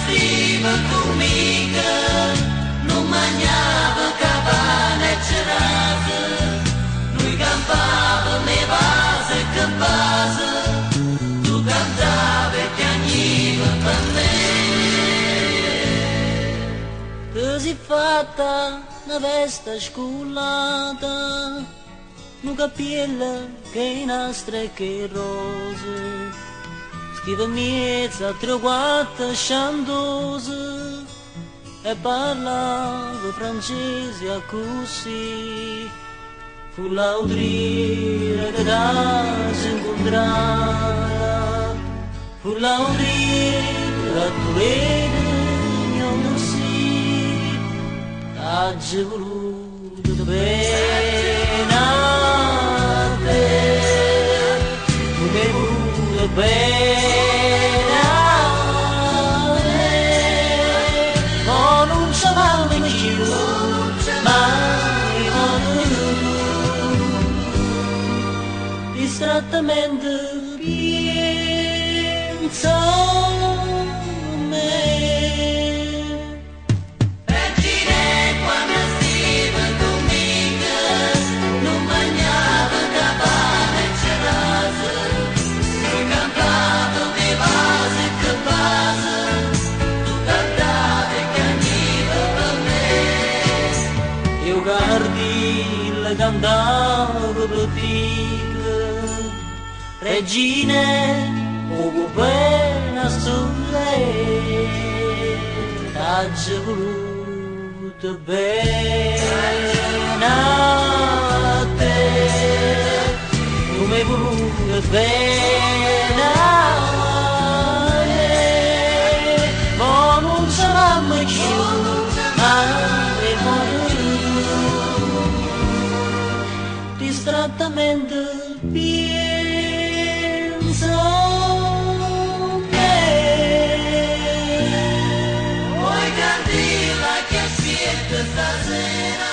stiva formica, non mangiava cabane e cerase, lui campava le vase e campase, tu cantavi e piagniva per me. Che si fatta una veste scullata, un capello che in astre che rose, scrive miezza, tre o quattro sciandose, e parlava francese a così, fu l'autriera che da si incontrava, fu l'autriera tu vedi, non si, ha voluto bene a te, tu mi hai voluto bene a me, ma non sapevamo più, mai distrattamente pensa a me. Regine quando stiva domenica, non mangiava cabane e cerase, lui cantava le vase e che vase, tu cantavi e piagniva per me. Io cardile cantavo per te, Regine, oh buona sorella, t'ha voluto bene a te, tu mi hai voluto bene a me, ma non saremo più mai distrattamente pensa a me. Vuoi candela che siete stasera?